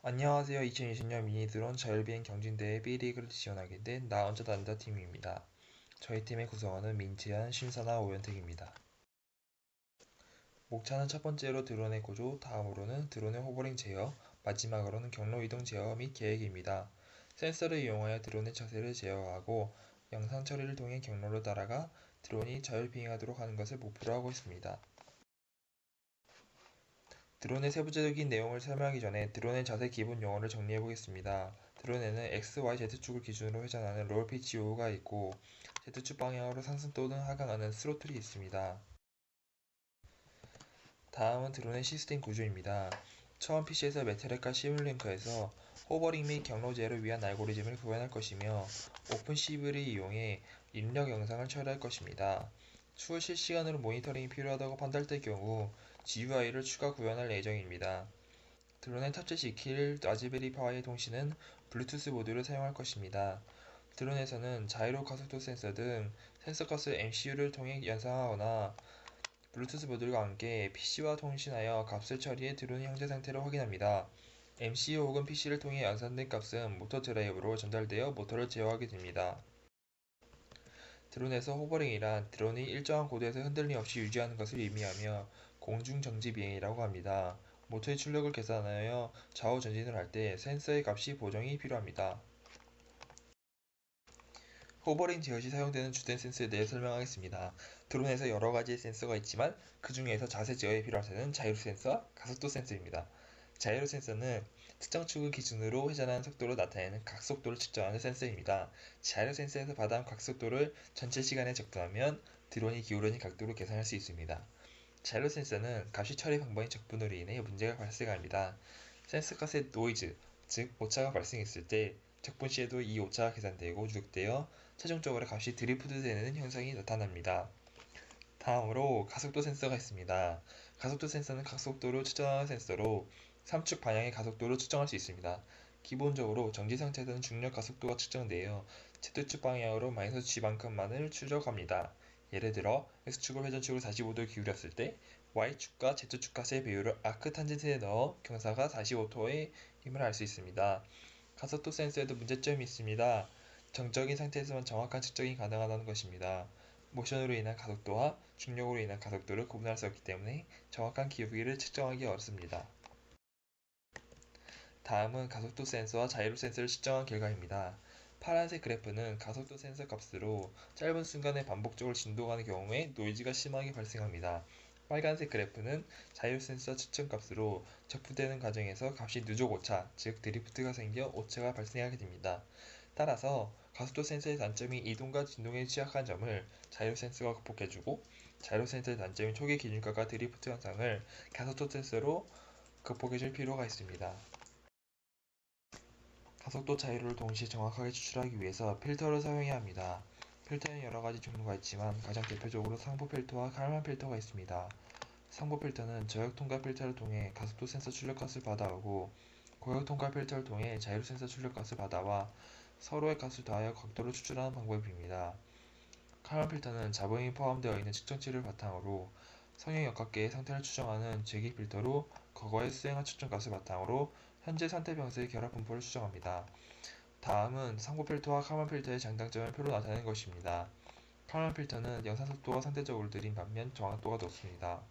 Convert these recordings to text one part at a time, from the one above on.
안녕하세요. 2020년 미니드론 자율비행 경진대회 B리그를 지원하게 된 나 혼자 단다 팀입니다. 저희 팀의 구성원은 민채연, 신선아, 오현택입니다. 목차는 첫 번째로 드론의 구조, 다음으로는 드론의 호버링 제어, 마지막으로는 경로 이동 제어 및 계획입니다. 센서를 이용하여 드론의 차세를 제어하고 영상 처리를 통해 경로를 따라가 드론이 자율비행하도록 하는 것을 목표로 하고 있습니다. 드론의 세부적인 내용을 설명하기 전에 드론의 자세 기본 용어를 정리해 보겠습니다. 드론에는 X, Y, Z축을 기준으로 회전하는 롤 피치 요구가 있고 Z축 방향으로 상승 또는 하강하는 스로틀이 있습니다. 다음은 드론의 시스템 구조입니다. 처음 PC에서 메테렉과 시뮬링크에서 호버링 및 경로 제어를 위한 알고리즘을 구현할 것이며 오픈CV를 이용해 입력 영상을 처리할 것입니다. 추후 실시간으로 모니터링이 필요하다고 판단될 경우 GUI를 추가 구현할 예정입니다. 드론에 탑재시킬 라즈베리 파이 통신은 블루투스 모듈을 사용할 것입니다. 드론에서는 자이로 가속도 센서 등 센서 값을 MCU를 통해 연상하거나 블루투스 모듈과 함께 PC와 통신하여 값을 처리해 드론의 현재 상태를 확인합니다. MCU 혹은 PC를 통해 연산된 값은 모터 드라이브로 전달되어 모터를 제어하게 됩니다. 드론에서 호버링이란 드론이 일정한 고도에서 흔들림 없이 유지하는 것을 의미하며 공중정지 비행이라고 합니다. 모터의 출력을 계산하여 좌우 전진을 할 때 센서의 값이 보정이 필요합니다. 호버링 제어 시 사용되는 주된 센서에 대해 설명하겠습니다. 드론에서 여러 가지의 센서가 있지만 그 중에서 자세 제어에 필요한 센서는 자이로 센서와 가속도 센서입니다. 자이로 센서는 특정 축을 기준으로 회전하는 속도로 나타내는 각속도를 측정하는 센서입니다. 자이로 센서에서 받아온 각속도를 전체 시간에 적분하면 드론이 기울어진 각도로 계산할 수 있습니다. 자이로 센서는 값이 처리 방법의 적분으로 인해 문제가 발생합니다. 센서 값의 노이즈, 즉 오차가 발생했을 때 적분 시에도 이 오차가 계산되고 누적되어 최종적으로 값이 드리프트되는 현상이 나타납니다. 다음으로 가속도 센서가 있습니다. 가속도 센서는 각속도를 측정하는 센서로 3축 방향의 가속도를 측정할 수 있습니다. 기본적으로 정지 상태에서는 중력 가속도가 측정되어 Z축 방향으로 -g만큼만을 추적합니다. 예를 들어 X축을 회전축으로 45도 기울였을 때 Y축과 Z축 값의 배율을 아크 탄젠트에 넣어 경사가 45도의 힘을 알 수 있습니다. 가속도 센서에도 문제점이 있습니다. 정적인 상태에서만 정확한 측정이 가능하다는 것입니다. 모션으로 인한 가속도와 중력으로 인한 가속도를 구분할 수 없기 때문에 정확한 기울기를 측정하기 어렵습니다. 다음은 가속도 센서와 자이로 센서를 측정한 결과입니다. 파란색 그래프는 가속도 센서 값으로 짧은 순간에 반복적으로 진동하는 경우에 노이즈가 심하게 발생합니다. 빨간색 그래프는 자이로 센서 측정 값으로 적분되는 과정에서 값이 누적 오차, 즉 드리프트가 생겨 오차가 발생하게 됩니다. 따라서 가속도 센서의 단점이 이동과 진동에 취약한 점을 자이로 센서가 극복해주고 자이로 센서의 단점인 초기 기준가가 드리프트 현상을 가속도 센서로 극복해줄 필요가 있습니다. 가속도 자유를 동시에 정확하게 추출하기 위해서 필터를 사용해야 합니다. 필터에는 여러 가지 종류가 있지만 가장 대표적으로 상부 필터와 칼만 필터가 있습니다. 상부 필터는 저역 통과 필터를 통해 가속도 센서 출력값을 받아오고 고역 통과 필터를 통해 자이로 센서 출력값을 받아와 서로의 값을 더하여 각도를 추출하는 방법입니다. 칼만 필터는 자본이 포함되어 있는 측정치를 바탕으로 성형역학계의 상태를 추정하는 재기 필터로 과거에 수행한 측정값을 바탕으로 현재 상태 변수의 결합 분포를 추정합니다. 다음은 상부 필터와 칼만 필터의 장단점을 표로 나타내는 것입니다. 칼만 필터는 연산 속도가 상대적으로 느린 반면 정확도가 높습니다.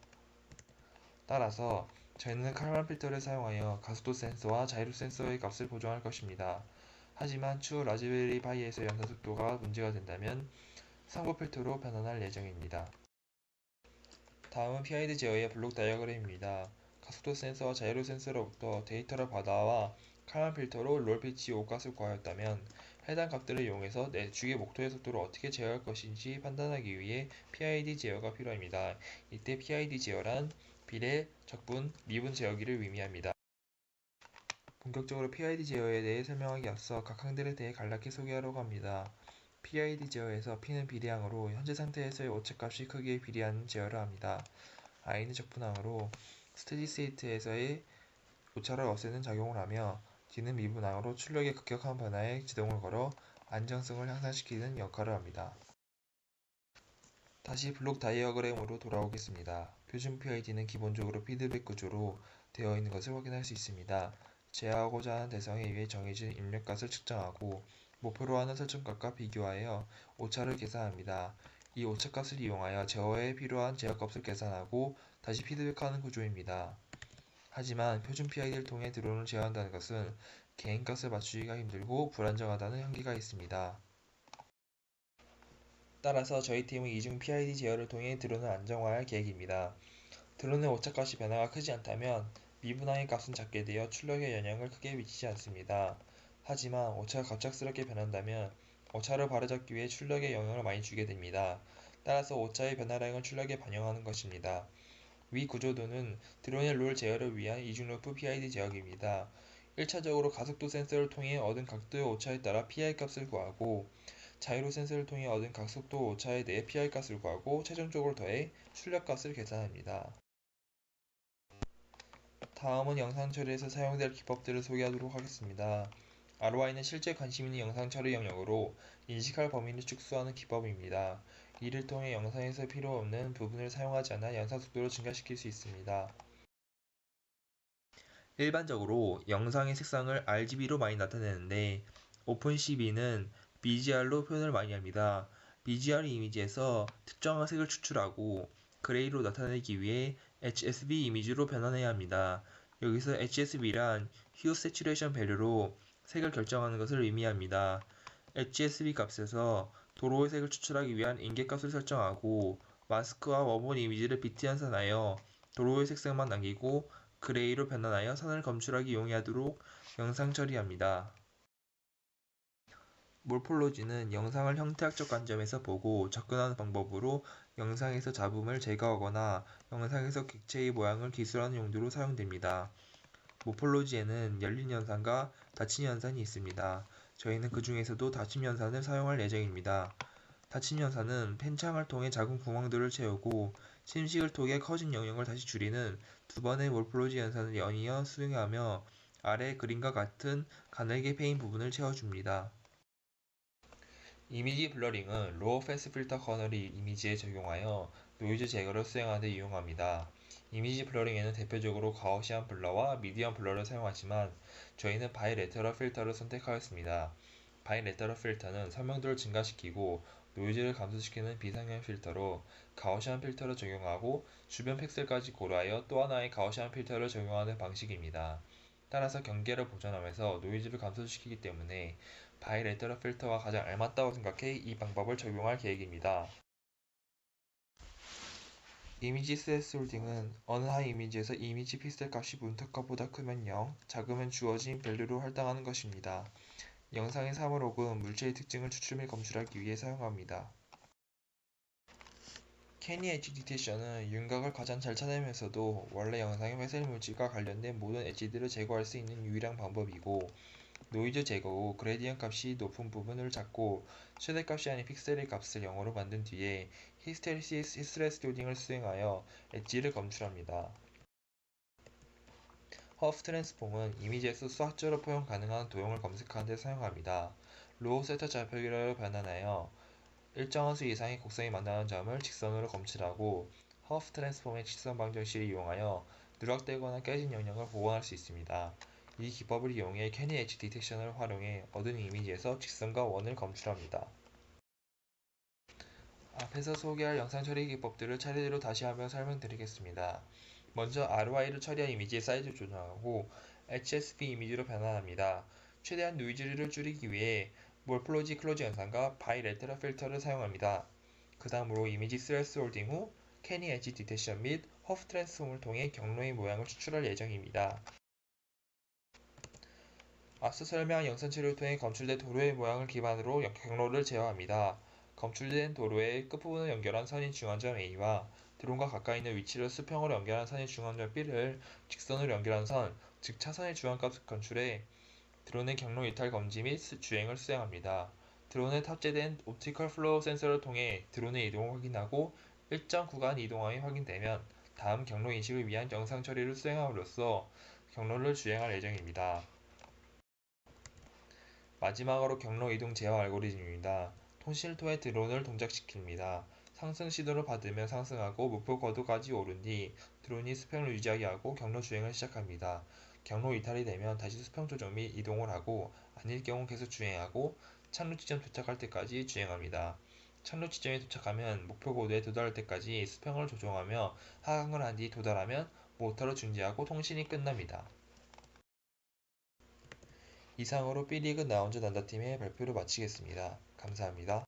따라서 저희는 칼만 필터를 사용하여 가속도 센서와 자이로 센서의 값을 보정할 것입니다. 하지만 추후 라즈베리 파이에서 연산 속도가 문제가 된다면 상부 필터로 변환할 예정입니다. 다음은 PID 제어의 블록 다이어그램입니다. 가속도 센서와 자이로 센서로부터 데이터를 받아와 칼만 필터로 롤 피치 5값을 구하였다면 해당 값들을 이용해서 내축의 목표의 속도를 어떻게 제어할 것인지 판단하기 위해 PID 제어가 필요합니다. 이때 PID 제어란 비례, 적분, 미분 제어기를 의미합니다. 본격적으로 PID 제어에 대해 설명하기 앞서 각 항들에 대해 간략히 소개하려고 합니다. PID 제어에서 P는 비례항으로 현재 상태에서의 오차값이 크기에 비례하는 제어를 합니다. I는 적분항으로 스테디 스테이트에서의 오차를 없애는 작용을 하며 D는 미분항으로 출력의 급격한 변화에 제동을 걸어 안정성을 향상시키는 역할을 합니다. 다시 블록 다이어그램으로 돌아오겠습니다. 표준 PID는 기본적으로 피드백 구조로 되어 있는 것을 확인할 수 있습니다. 제어하고자 하는 대상에 의해 정해진 입력값을 측정하고 목표로 하는 설정값과 비교하여 오차를 계산합니다. 이 오차값을 이용하여 제어에 필요한 제어값을 계산하고 다시 피드백하는 구조입니다. 하지만 표준 PID를 통해 드론을 제어한다는 것은 개인값을 맞추기가 힘들고 불안정하다는 한계가 있습니다. 따라서 저희 팀은 이중 PID 제어를 통해 드론을 안정화할 계획입니다. 드론의 오차값이 변화가 크지 않다면 미분항의 값은 작게 되어 출력에 영향을 크게 미치지 않습니다. 하지만 오차가 갑작스럽게 변한다면 오차를 바로잡기 위해 출력에 영향을 많이 주게 됩니다. 따라서 오차의 변화량을 출력에 반영하는 것입니다. 위 구조도는 드론의 롤 제어를 위한 이중루프 PID 제어기입니다. 1차적으로 가속도 센서를 통해 얻은 각도의 오차에 따라 PI 값을 구하고 자이로 센서를 통해 얻은 각속도 오차에 대해 PI 값을 구하고 최종적으로 더해 출력 값을 계산합니다. 다음은 영상 처리에서 사용될 기법들을 소개하도록 하겠습니다. ROI는 실제 관심 있는 영상 처리 영역으로 인식할 범위를 축소하는 기법입니다. 이를 통해 영상에서 필요 없는 부분을 사용하지 않아 영상 속도를 증가시킬 수 있습니다. 일반적으로 영상의 색상을 RGB로 많이 나타내는데 오픈CV는 BGR로 표현을 많이 합니다. BGR 이미지에서 특정한 색을 추출하고 그레이로 나타내기 위해 HSV 이미지로 변환해야 합니다. 여기서 HSV란 Hue Saturation Value로 색을 결정하는 것을 의미합니다. HSV 값에서 도로의 색을 추출하기 위한 인계값을 설정하고 마스크와 원본 이미지를 비트 연산하여 도로의 색상만 남기고 그레이로 변환하여 선을 검출하기 용이하도록 영상 처리합니다. 몰폴로지는 영상을 형태학적 관점에서 보고 접근하는 방법으로 영상에서 잡음을 제거하거나 영상에서 객체의 모양을 기술하는 용도로 사용됩니다. 모폴로지에는 열린 연산과 닫힌 연산이 있습니다. 저희는 그 중에서도 닫힌 연산을 사용할 예정입니다. 닫힌 연산은 펜창을 통해 작은 구멍들을 채우고 침식을 통해 커진 영역을 다시 줄이는 두 번의 몰폴로지 연산을 연이어 수행하며 아래 그림과 같은 가늘게 패인 부분을 채워줍니다. 이미지 블러링은 로어 패스 필터 커널을 이미지에 적용하여 노이즈 제거를 수행하는 데 이용합니다. 이미지 블러링에는 대표적으로 가우시안 블러와 미디엄 블러를 사용하지만 저희는 바이레터럴 필터를 선택하였습니다. 바이레터럴 필터는 설명도를 증가시키고 노이즈를 감소시키는 비상형 필터로 가우시안 필터를 적용하고 주변 픽셀까지 고려하여 또 하나의 가우시안 필터를 적용하는 방식입니다. 따라서 경계를 보존하면서 노이즈를 감소시키기 때문에 바이레터럴 필터와 가장 알맞다고 생각해 이 방법을 적용할 계획입니다. 이미지 스레스홀딩은 어느 한 이미지에서 이미지 픽셀 값이 문턱값보다 크면 0, 작으면 주어진 밸류로 할당하는 것입니다. 영상의 사물혹은 물체의 특징을 추출 및 검출하기 위해 사용합니다. 캐니 엣지 디텍션은 윤곽을 가장 잘 찾아내면서도 원래 영상의 회색 물질과 관련된 모든 엣지들을 제거할 수 있는 유일한 방법이고 노이즈 제거 후 그레디언트 값이 높은 부분을 잡고 최대값이 아닌 픽셀의 값을 0으로 만든 뒤에 히스테리시스 히스레스홀딩을 수행하여 엣지를 검출합니다. 허프 트랜스폼은 이미지에서 수학적으로 포용 가능한 도형을 검색하는 데 사용합니다. 로우 세터 좌표기로 변환하여 일정한 수 이상의 곡선이 만나는 점을 직선으로 검출하고 허프 트랜스폼의 직선 방정식을 이용하여 누락되거나 깨진 영역을 복원할 수 있습니다. 이 기법을 이용해 캐니 엣지 디텍션을 활용해 얻은 이미지에서 직선과 원을 검출합니다. 앞에서 소개할 영상 처리 기법들을 차례대로 다시 한번 설명드리겠습니다. 먼저 ROI를 처리한 이미지의 사이즈를 조정하고 HSV 이미지로 변환합니다. 최대한 노이즈를 줄이기 위해 몰폴로지 클로즈 연산과 바이레터럴 필터를 사용합니다. 그 다음으로 이미지 스레스홀딩 후 캐니 엣지 디텍션 및 허프 트랜스폼을 통해 경로의 모양을 추출할 예정입니다. 앞서 설명한 영상 처리를 통해 검출된 도로의 모양을 기반으로 경로를 제어합니다. 검출된 도로의 끝부분을 연결한 선인 중앙점 A와 드론과 가까이 있는 위치를 수평으로 연결한 선인 중앙점 B를 직선으로 연결한 선, 즉 차선의 중앙값을 검출해 드론의 경로 이탈 검지 및 주행을 수행합니다. 드론에 탑재된 옵티컬 플로우 센서를 통해 드론의 이동을 확인하고 일정 구간 이동함이 확인되면 다음 경로 인식을 위한 영상 처리를 수행함으로써 경로를 주행할 예정입니다. 마지막으로 경로 이동 제어 알고리즘입니다. 통신을 통해 드론을 동작시킵니다. 상승 신호를 받으면 상승하고 목표 고도까지 오른 뒤 드론이 수평을 유지하게 하고 경로 주행을 시작합니다. 경로 이탈이 되면 다시 수평 조정 및 이동을 하고 아닐 경우 계속 주행하고 착륙 지점 도착할 때까지 주행합니다. 착륙 지점에 도착하면 목표 고도에 도달할 때까지 수평을 조정하며 하강을 한 뒤 도달하면 모터를 중지하고 통신이 끝납니다. 이상으로 B리그 나 혼자 난다팀의 발표를 마치겠습니다. 감사합니다.